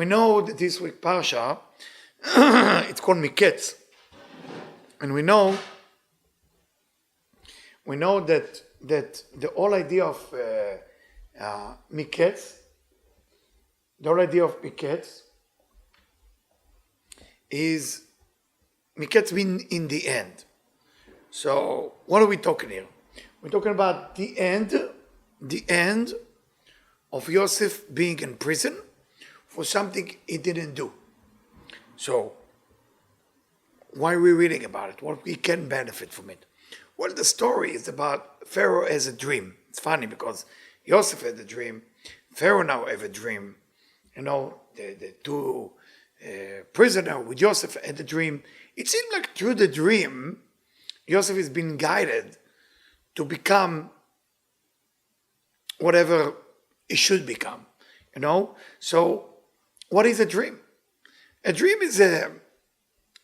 We know that this week Parsha, it's called Mikketz. And we know that the whole idea of Mikketz, is Mikketz mean in the end. So what are we talking here? We're talking about the end of Yosef being in prison for something he didn't do. So why are we reading about it? What we can benefit from it? Well, the story is about Pharaoh has a dream. It's funny because Yosef had a dream, Pharaoh now have a dream. You know, the two prisoners with Yosef had a dream. It seemed like through the dream, Yosef is being guided to become whatever he should become. You know? So, what is a dream? A dream is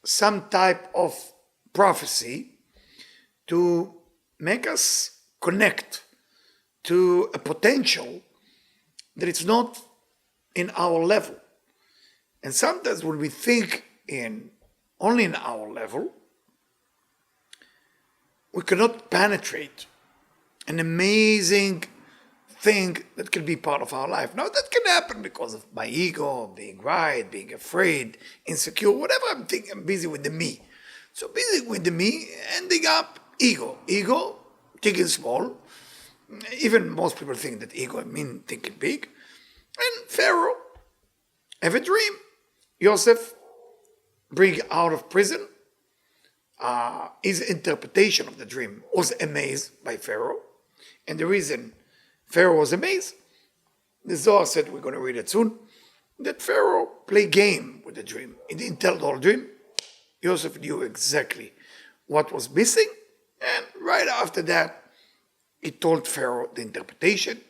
some type of prophecy to make us connect to a potential that it's not in our level. And sometimes when we think only in our level, we cannot penetrate an amazing thing that can be part of our life. Now that can happen because of my ego, being right, being afraid, insecure, whatever I'm thinking, I'm busy with the me. So busy with the me, ending up ego. Ego, thinking small. Even most people think that ego means thinking big. And Pharaoh have a dream. Yosef bring out of prison. His interpretation of the dream was amazed by Pharaoh. And the reason Pharaoh was amazed, the Zohar said, we're going to read it soon, that Pharaoh played game with the dream. He didn't tell the whole dream. Yosef knew exactly what was missing. And right after that, he told Pharaoh the interpretation.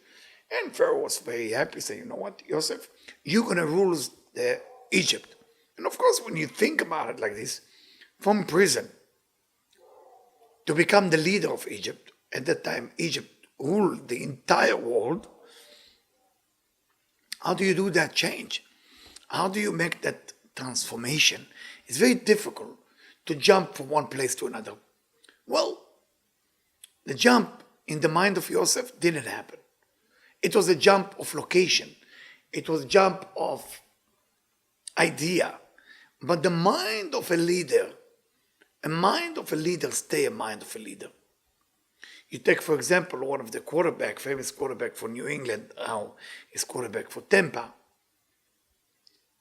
And Pharaoh was very happy, saying, you know what, Yosef, you're going to rule Egypt. And of course, when you think about it like this, from prison to become the leader of Egypt, at that time Egypt ruled the entire world, how do you do that change? How do you make that transformation? It's very difficult to jump from one place to another. Well, the jump in the mind of Yosef didn't happen. It was a jump of location. It was a jump of idea. But the mind of a leader stay a mind of a leader. You take, for example, one of the famous quarterback for New England, now he's quarterback for Tampa.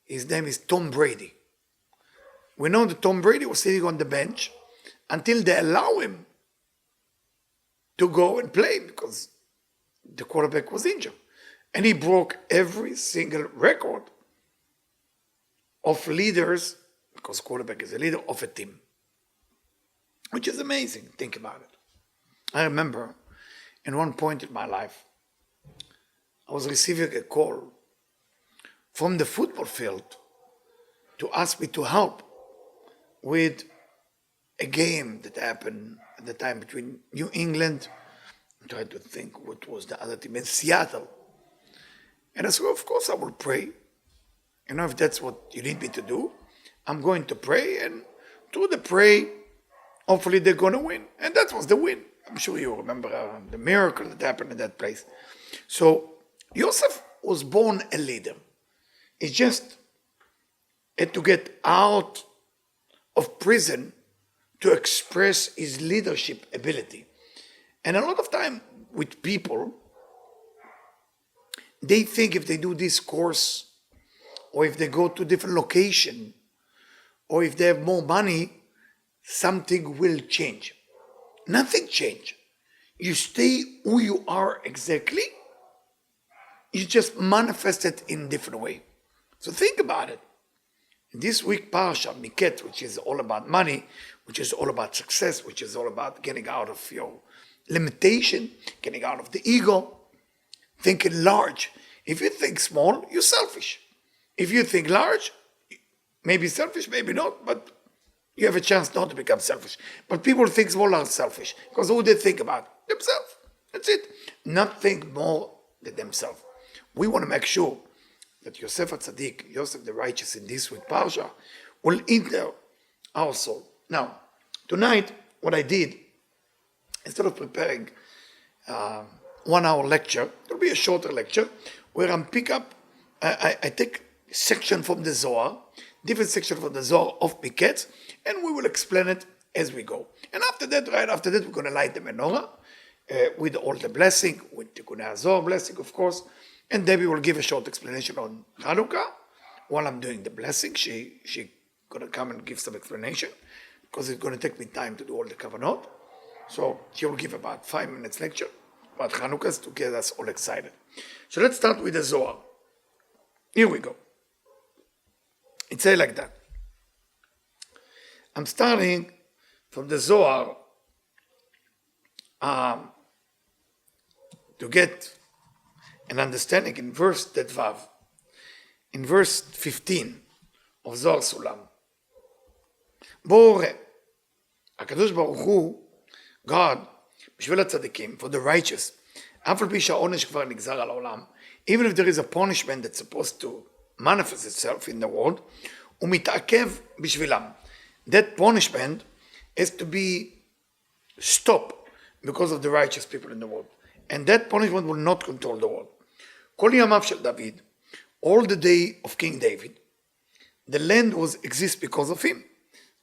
His name is Tom Brady. We know that Tom Brady was sitting on the bench until they allow him to go and play because the quarterback was injured. And he broke every single record of leaders, because quarterback is a leader of a team, which is amazing. Think about it. I remember in one point in my life, I was receiving a call from the football field to ask me to help with a game that happened at the time between New England, I'm trying to think what was the other team, in Seattle. And I said, of course I will pray. You know, if that's what you need me to do, I'm going to pray, and through the pray, hopefully they're going to win. And that was the win. I'm sure you remember the miracle that happened in that place. So Yosef was born a leader. He just had to get out of prison to express his leadership ability. And a lot of time with people, they think if they do this course, or if they go to different location, or if they have more money, something will change. Nothing change. You stay who you are exactly. You just manifest it in a different way. So think about it. This week Parsha, Mikketz, which is all about money, which is all about success, which is all about getting out of your limitation, getting out of the ego, thinking large. If you think small, you're selfish. If you think large, maybe selfish, maybe not, but you have a chance not to become selfish. But people think small are selfish because who they think about? Themselves. That's it. Not think more than themselves. We want to make sure that Yosef HaTzadik, Yosef the righteous in this week Parsha, will enter our soul. Now, tonight, what I did, instead of preparing 1 hour lecture, it'll be a shorter lecture, where I take section from the Zohar, different section from the Zohar of Mikketz, and we will explain it as we go. And after that, right after that, we're going to light the menorah with all the blessing, with the Tikkun HaZohar blessing, of course, and Debbie will give a short explanation on Hanukkah. While I'm doing the blessing, she going to come and give some explanation, because it's going to take me time to do all the kavanot. So she will give about 5 minutes lecture about Hanukkah to get us all excited. So let's start with the Zohar. Here we go. It says like that. I'm starting from the Zohar to get an understanding in verse Tetvav, in verse 15 of Zohar Sulam. בואו ראה, הקדוש ברוך הוא, God, בשביל הצדיקים, for the righteous, אף על פי שהעונש כבר נגזר על העולם, even if there is a punishment that's supposed to manifest itself in the world, הוא מתעכב בשבילם. That punishment is to be stopped because of the righteous people in the world. And that punishment will not control the world. כל ימיו של דוד, all the day of King David, the land was exist because of him.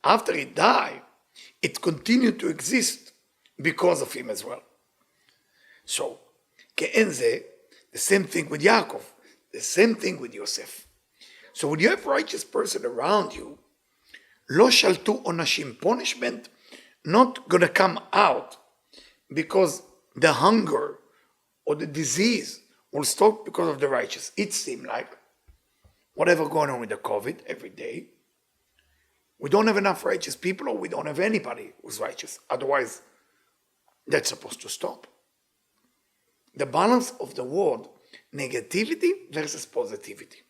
After he died, it continued to exist because of him as well. So, כאין זה, the same thing with Yaakov, the same thing with Yosef. So when you have a righteous person around you, לא שלטו עונשים, punishment not going to come out because the hunger or the disease will stop because of the righteous. It seems like whatever going on with the COVID every day, we don't have enough righteous people, or we don't have anybody who's righteous. Otherwise, that's supposed to stop. The balance of the world, negativity versus positivity.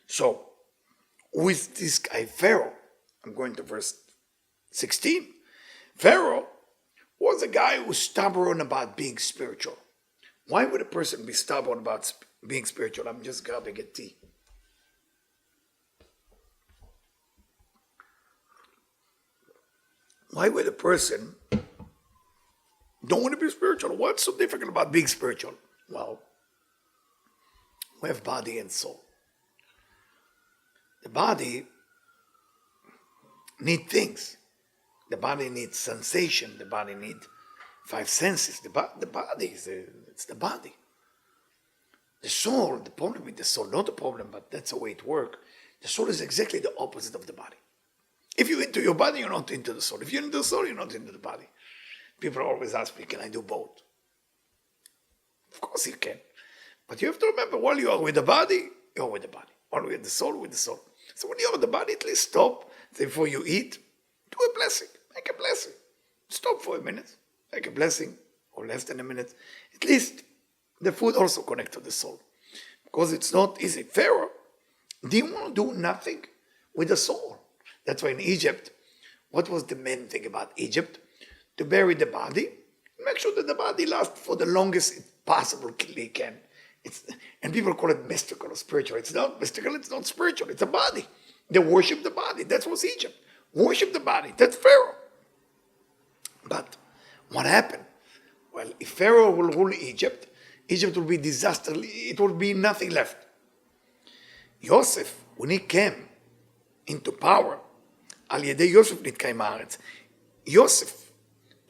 So, with this guy Pharaoh, I'm going to verse 16. Pharaoh was a guy who was stubborn about being spiritual. Why would a person be stubborn about being spiritual? I'm just grabbing a tea. Why would a person don't want to be spiritual? What's so difficult about being spiritual? Well, we have body and soul. The body needs things. The body needs sensation. The body needs 5 senses. The body it's the body. The soul, the problem with the soul, not a problem, but that's the way it works. The soul is exactly the opposite of the body. If you're into your body, you're not into the soul. If you're into the soul, you're not into the body. People always ask me, can I do both? Of course you can. But you have to remember, while you are with the body, you're with the body. While you're with the soul, with the soul. So when you're with the body, at least stop. Before you eat, do a blessing. Make a blessing. Stop for a minute. Make a blessing, or less than a minute. At least the food also connects to the soul. Because it's not easy. Pharaoh didn't want to do nothing with the soul. That's why in Egypt, what was the main thing about Egypt? To bury the body, make sure that the body lasts for the longest it possibly can. And people call it mystical or spiritual. It's not mystical, it's not spiritual, it's a body. They worship the body. That was Egypt. Worship the body. That's Pharaoh. But what happened? Well, if Pharaoh will rule Egypt, Egypt will be disaster. It will be nothing left. Yosef, when he came into power, על ידי יוסף נתקיים הארץ. Yosef,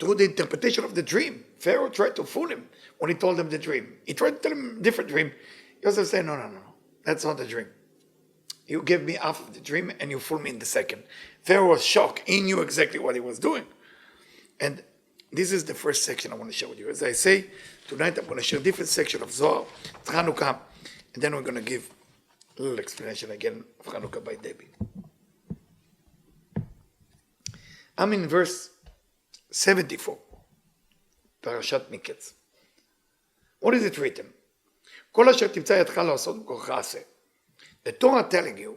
through the interpretation of the dream, Pharaoh tried to fool him when he told him the dream. He tried to tell him a different dream. Yosef said, no, that's not the dream. You gave me half of the dream and you fooled me in the second. Pharaoh was shocked. He knew exactly what he was doing. And this is the first section I want to share with you. As I say, tonight I'm going to share a different section of Zohar, Hanukkah, and then we're going to give a little explanation again of Hanukkah by Debbie. I'm in verse 74, Parashat Mikketz. What is it written? כל אשר תמצא ידך לעשות בכוחך עשה. The Torah telling you,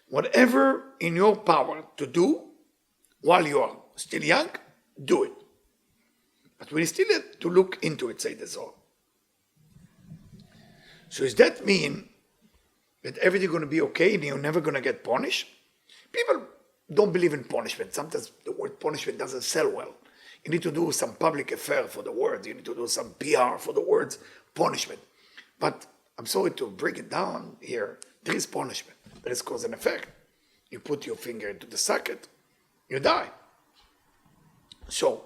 whatever in your power to do while you are still young, do it. But we still have to look into it, say the Zohar. So does that mean that everything's going to be okay and you're never going to get punished? People don't believe in punishment. Sometimes the word punishment doesn't sell well. You need to do some public affair for the word. You need to do some PR for the words punishment. But I'm sorry to break it down here. There is punishment. There is cause and effect. You put your finger into the socket, you die. So,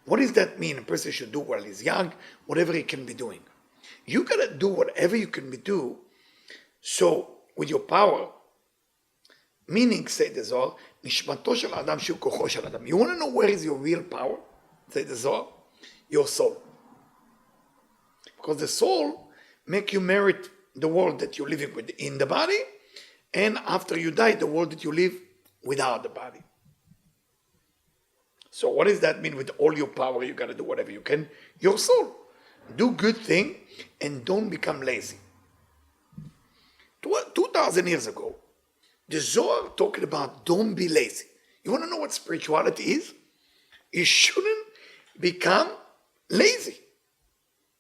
what does that mean? A person should do while he's young, whatever he can be doing. You gotta do whatever you can be do. So, with your power, meaning, say the Zohar, nishmato shel adam shu kocho shel adam. You want to know where is your real power? Say the Zohar, your soul. Because the soul make you merit the world that you're living with in the body, and after you die, the world that you live without the body. So what does that mean? With all your power, you got to do whatever you can. Your soul. Do good thing and don't become lazy. 2,000 years ago, the Zohar talking about don't be lazy. You want to know what spirituality is? You shouldn't become lazy.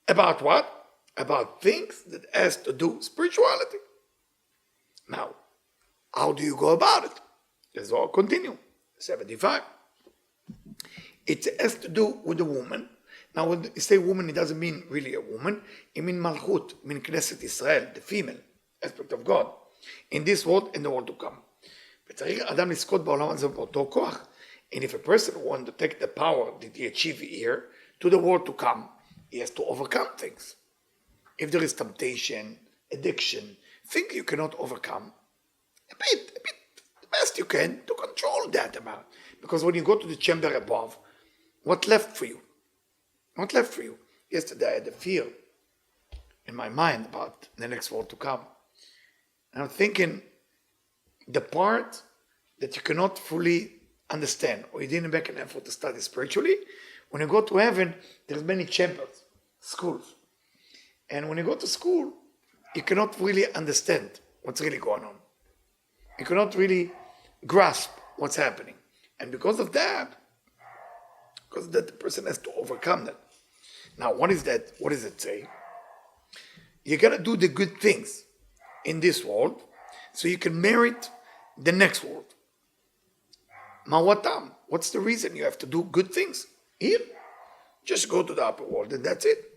About what? About things that has to do with spirituality. Now, how do you go about it? The Zohar continue. 75. It has to do with a woman. Now, when you say woman, it doesn't mean really a woman. It means Malchut, it means Knesset Israel, the female aspect of God, in this world and the world to come. And if a person wants to take the power that he achieved here to the world to come, he has to overcome things. If there is temptation, addiction, things you cannot overcome, a bit, the best you can to control that amount. Because when you go to the chamber above, what left for you? What left for you? Yesterday I had a fear in my mind about the next world to come. And I'm thinking the part that you cannot fully understand or you didn't make an effort to study spiritually, when you go to heaven, there's many chambers, schools. And when you go to school, you cannot really understand what's really going on. You cannot really grasp what's happening. And because of that, the person has to overcome that. Now, what is that? What does it say? You gotta do the good things in this world so you can merit the next world. Mawatam. What's the reason you have to do good things here? Just go to the upper world and that's it.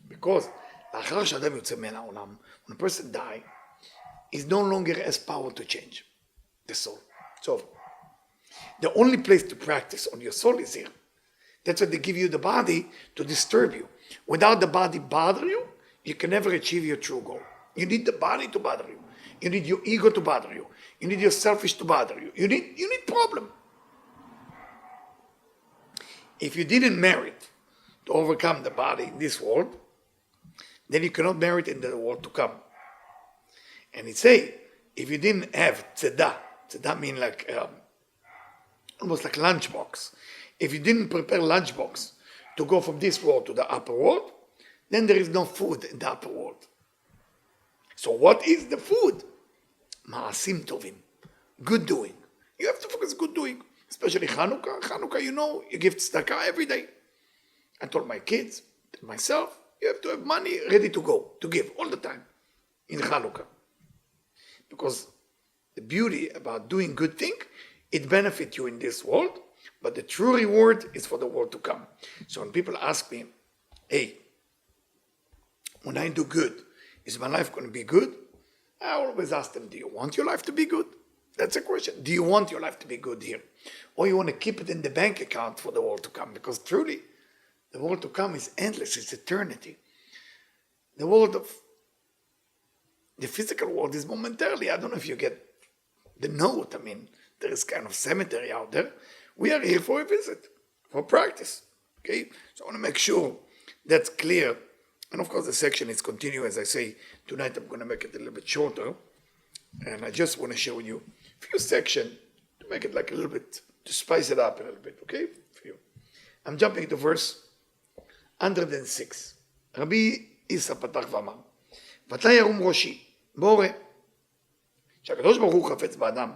Because when a person dies, he no longer has power to change the soul. It's over. The only place to practice on your soul is here. That's why they give you the body to disturb you. Without the body bother you, you can never achieve your true goal. You need the body to bother you. You need your ego to bother you. You need your selfish to bother you. You need problem. If you didn't merit to overcome the body in this world, then you cannot merit in the world to come. And it say, if you didn't have tzeddah means like almost like lunchbox. If you didn't prepare lunchbox to go from this world to the upper world, then there is no food in the upper world. So what is the food? Ma'asim tovim, good doing. You have to focus good doing, especially Chanukah. Chanukah, you give tzedakah every day. I told my kids, myself, you have to have money ready to go, to give all the time in Chanukah. Because the beauty about doing good thing, it benefits you in this world, but the true reward is for the world to come. So when people ask me, hey, when I do good, is my life going to be good? I always ask them, do you want your life to be good? That's a question. Do you want your life to be good here? Or you want to keep it in the bank account for the world to come? Because truly, the world to come is endless, it's eternity. The world of, the physical world is momentarily. I don't know if you get the note. I mean, there is kind of cemetery out there. We are here for a visit, for practice. Okay? So I want to make sure that's clear. And of course the section is continuing. As I say, tonight I'm going to make it a little bit shorter. And I just want to show you a few sections to make it like a little bit, to spice it up a little bit, okay? For you. I'm jumping to verse 106. Rabbi Isa פתח ואמר, ואתה ירום ראשי, בורא, שהקדוש ברוך הוא חפץ באדם.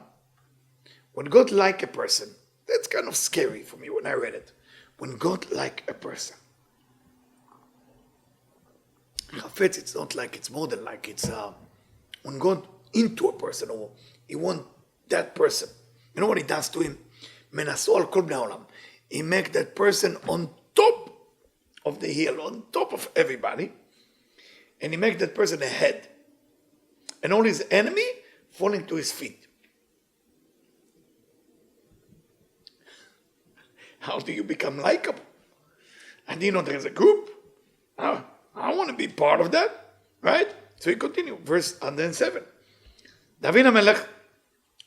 When God like a person, that's kind of scary for me when I read it. When God like a person. Chafetz, it's not like it's more than like it's when God into a person, or he wants that person. You know what he does to him? Menaso al kol bnei haolam. He make that person on top of the hill, on top of everybody, and he make that person a head, and all his enemy falling to his feet. How do you become likable? And you know there's a group. I want to be part of that, right? So we continue, verse 107. David HaMelech,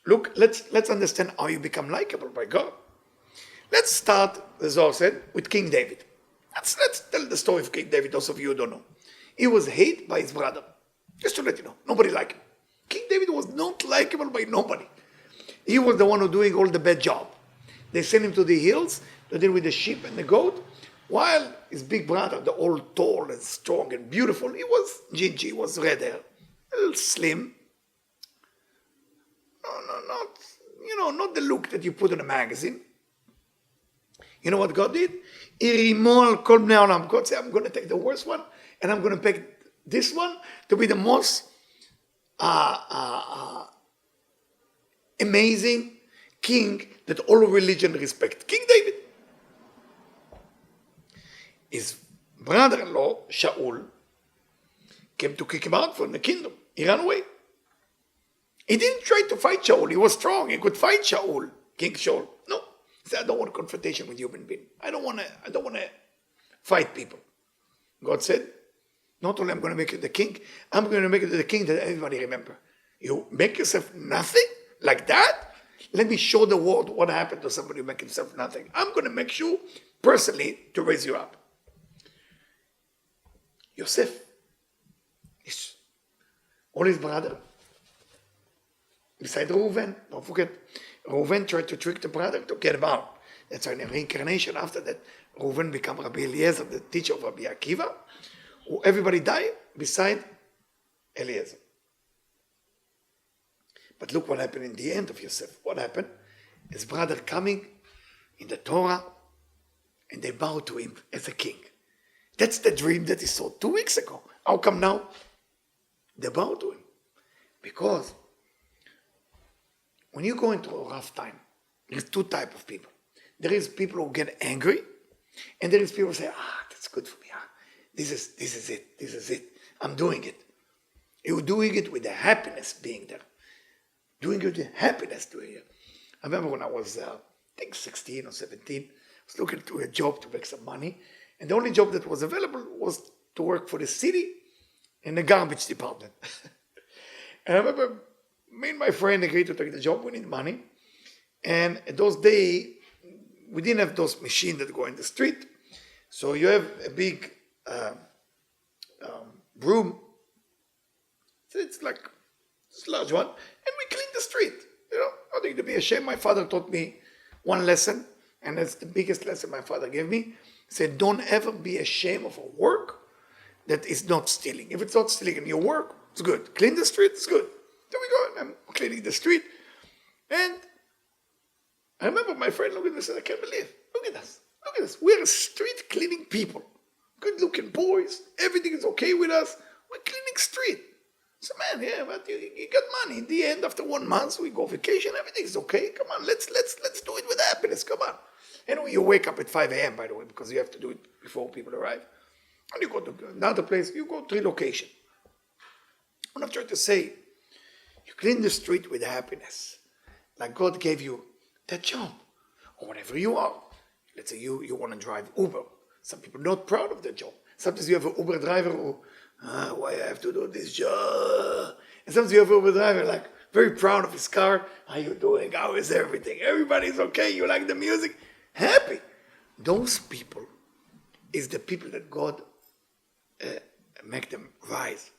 look, let's understand how you become likable by God. Let's start, the Zohar said, with King David. Let's tell the story of King David, those of you who don't know. He was hated by his brother. Just to let you know, nobody liked him. King David was not likable by nobody. He was the one who doing all the bad job. They sent him to the hills to deal with the sheep and the goat, while his big brother, the old, tall and strong and beautiful, he was gingy, he was red hair, a little slim. Not the look that you put in a magazine. You know what God did? God said, I'm going to take the worst one, and I'm going to pick this one to be the most amazing king that all religion respect. King David. His brother-in-law, Shaul, came to kick him out from the kingdom. He ran away. He didn't try to fight Shaul. He was strong. He could fight Shaul, King Shaul. No. He said, I don't want confrontation with human beings. I don't want to fight people. God said, not only I'm going to make you the king, I'm going to make you the king that everybody remember. You make yourself nothing like that? Let me show the world what happened to somebody who make himself nothing. I'm going to make you personally to raise you up. Yosef, all his brother, beside Reuven, don't forget, Reuven tried to trick the brother to get him out. That's why in the reincarnation after that, Reuven became Rabbi Eliezer, the teacher of Rabbi Akiva, who everybody died beside Eliezer. But look what happened in the end of Yosef. What happened? His brother coming in the Torah, and they bowed to him as a king. That's the dream that he saw 2 weeks ago. How come now? They bow to him. Because when you go into a rough time, there's two types of people. There is people who get angry, and there is people who say, that's good for me. This is it. I'm doing it. You're doing it with the happiness being there. Doing it with the happiness doing it. I remember when I was, I think 16 or 17, I was looking to a job to make some money, and the only job that was available was to work for the city in the garbage department. And I remember me and my friend agreed to take the job. We need money. And in those days, we didn't have those machines that go in the street. So you have a big broom. So it's like this large one. And we clean the street. Nothing to be ashamed. My father taught me one lesson. And that's the biggest lesson my father gave me. He said, don't ever be ashamed of a work that is not stealing. If it's not stealing in your work, it's good. Clean the street, it's good. There we go, and I'm cleaning the street. And I remember my friend looked at me and said, I can't believe, look at us. We're street cleaning people. Good looking boys. Everything is okay with us. We're cleaning street. So man, yeah, but you got money. In the end, after 1 month, we go vacation, everything's okay. Come on, let's do it with happiness, come on. And you wake up at 5 a.m., by the way, because you have to do it before people arrive. And you go to another place, you go to relocation. I'm not trying to say, you clean the street with happiness. Like God gave you that job, or whatever you are. Let's say you want to drive Uber. Some people are not proud of their job. Sometimes you have an Uber driver who, why I have to do this job? And sometimes you have an Uber driver like very proud of his car. How you doing? How is everything? Everybody's okay. You like the music? Happy. Those people is the people that God make them rise.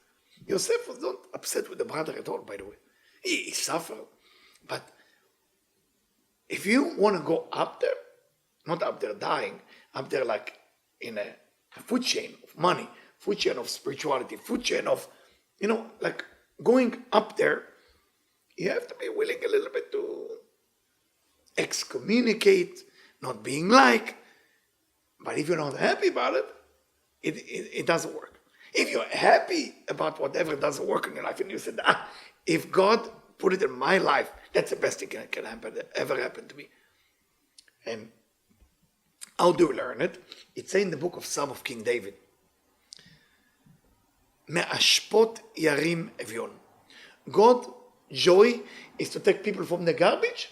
Yosef was not upset with the brother at all, by the way. He suffered. But if you want to go up there, not up there dying, up there like in a food chain of money, food chain of spirituality, food chain of, like going up there, you have to be willing a little bit to excommunicate, not being like. But if you're not happy about it, it doesn't work. If you're happy about whatever doesn't work in your life, and you said, if God put it in my life, that's the best thing that can ever happen to me. And how do we learn it? It's in the book of Psalm of King David. Me'ashpot yarim evion. God, joy is to take people from the garbage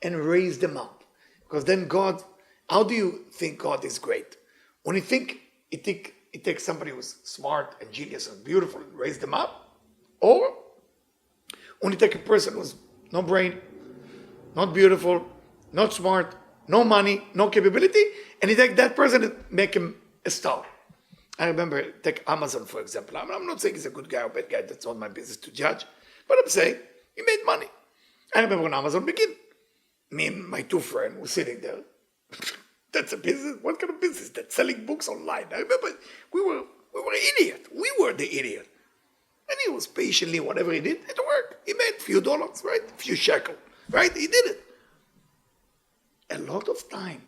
and raise them up. Because then God, how do you think God is great? When you think it takes somebody who's smart and genius and beautiful and raise them up, or when you take a person who's no brain, not beautiful, not smart, no money, no capability, and you take that person and make him a star. I remember, take Amazon for example. I'm not saying he's a good guy or bad guy, that's not my business to judge, but I'm saying he made money. I remember when Amazon began, me and my two friends were sitting there. That's a business? What kind of business? That's selling books online. I remember we were idiot. We were the idiot. And he was patiently, whatever he did, it worked. He made a few dollars, right? A few shekels, right? He did it. A lot of time,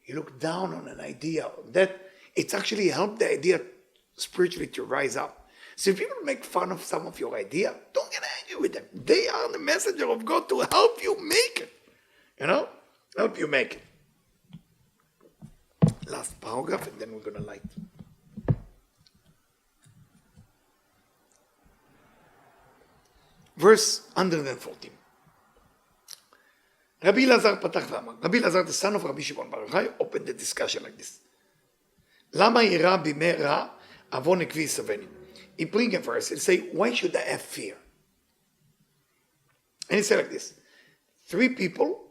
you look down on an idea that it's actually helped the idea spiritually to rise up. So if people make fun of some of your idea, don't get angry with them. They are the messenger of God to help you make it. Help you make it. Last paragraph, and then we're going to light. Verse 114. Rabbi Elazar patach v'amar. Rabbi Elazar, the son of Rabbi Shimon bar Yochai, opened the discussion like this. Lama ira bimei ra avon ekvi yisaveni. He bring a verse and say, why should I have fear? And he said like this. 3 people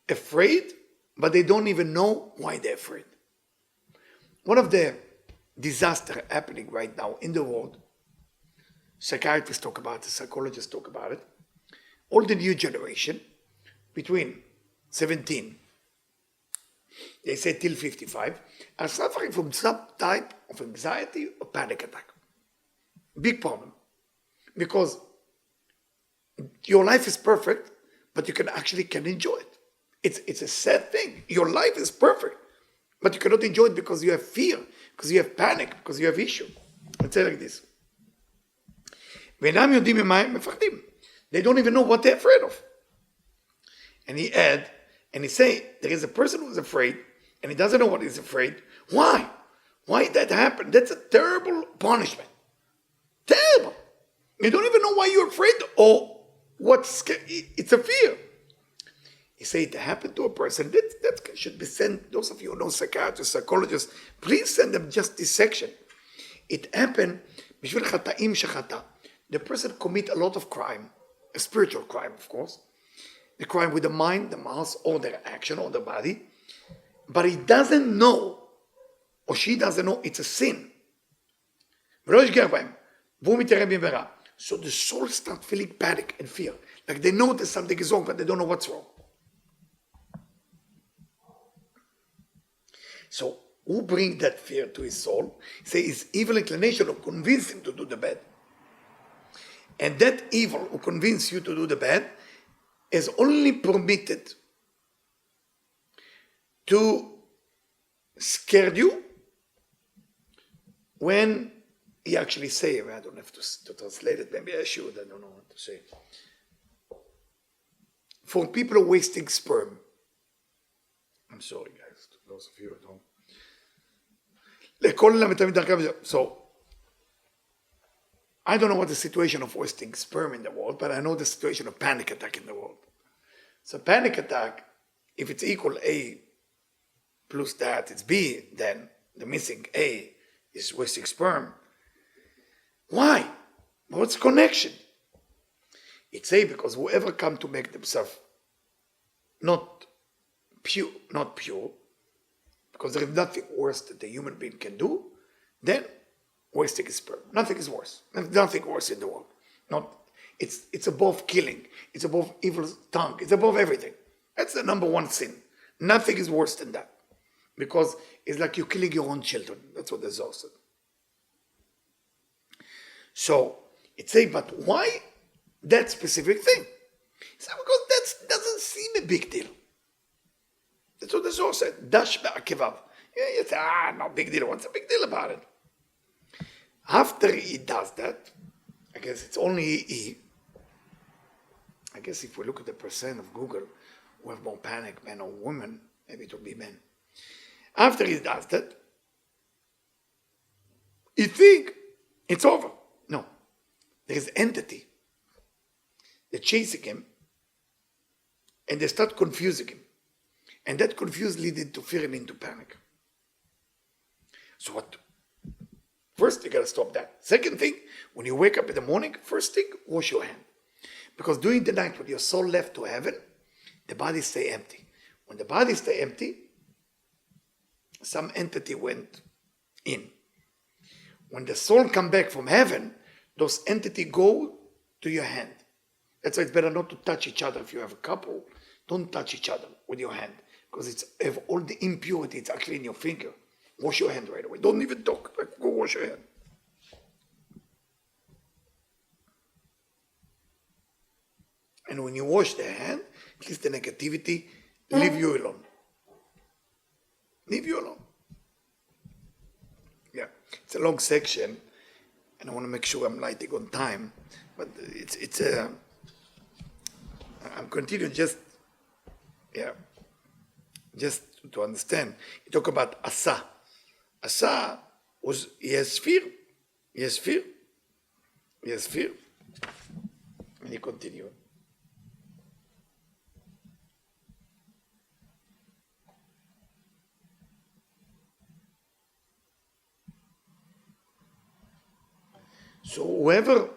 afraid, but they don't even know why they're afraid. One of the disasters happening right now in the world, psychiatrists talk about it, psychologists talk about it, all the new generation, between 17, they say till 55, are suffering from some type of anxiety or panic attack. Big problem. Because your life is perfect, but you can enjoy it. It's a sad thing. Your life is perfect, but you cannot enjoy it because you have fear, because you have panic, because you have issue. Let's say like this. They don't even know what they're afraid of. And he add, and he say, there is a person who's afraid, and he doesn't know what he's afraid. Why? Why did that happen? That's a terrible punishment. Terrible. You don't even know why you're afraid or what's, it's a fear. He say it happened to a person, that should be sent, those of you who know psychiatrists, psychologists, please send them just this section. It happened, bishvil chata'im shechata. The person commit a lot of crime, a spiritual crime, of course. The crime with the mind, the mouth, or their action, or the body. But he doesn't know, or she doesn't know, it's a sin. So the soul starts feeling panic and fear. Like they know that something is wrong, but they don't know what's wrong. So who brings that fear to his soul? Say his evil inclination will convince him to do the bad. And that evil who convince you to do the bad is only permitted to scare you when he actually say, I don't have to translate it, maybe I should, I don't know what to say. For people who are wasting sperm, I'm sorry guys, to those of you at home. So, I don't know what the situation of wasting sperm in the world, but I know the situation of panic attack in the world. So panic attack, if it's equal A plus that, it's B, then the missing A is wasting sperm. Why? What's connection? It's A because whoever come to make themselves not pure, because there is nothing worse that a human being can do, then wasting his sperm. Nothing is worse. Nothing worse in the world. It's above killing. It's above evil tongue. It's above everything. That's the number one sin. Nothing is worse than that. Because it's like you're killing your own children. That's what the Zohar said. So, it's saying, but why that specific thing? It's because that doesn't seem a big deal. That's what the Zohar said. Dash ba'akevav. You say, no big deal. What's a big deal about it? After he does that, I guess it's only he. I guess if we look at the percent of Google who have more panic, men or women, maybe it will be men. After he does that, he think it's over. No. There is entity. They're chasing him and they start confusing him. And that confuse leads to fear and into panic. So what? First, you gotta stop that. Second thing, when you wake up in the morning, first thing, wash your hand. Because during the night, when your soul left to heaven, the body stay empty. When the body stay empty, some entity went in. When the soul come back from heaven, those entity go to your hand. That's why it's better not to touch each other. If you have a couple, don't touch each other with your hand. Because it's have all the impurity, it's actually in your finger. Wash your hand right away. Don't even talk. Go wash your hand. And when you wash the hand, at least the negativity, leave you alone. Leave you alone. Yeah, it's a long section, and I want to make sure I'm lighting on time. But I'm continuing just to understand. You talk about Asa. Asa he has fear. He has fear. He has fear. And he continued. So whoever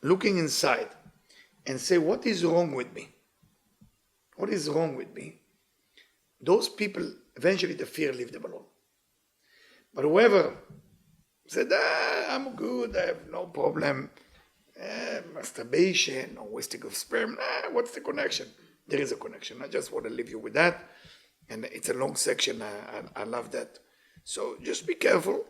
looking inside and say, what is wrong with me? What is wrong with me? Those people, eventually the fear leave them alone. But whoever said, I'm good, I have no problem, masturbation or wasting of sperm, what's the connection? There is a connection. I just want to leave you with that. And it's a long section. I love that. So just be careful.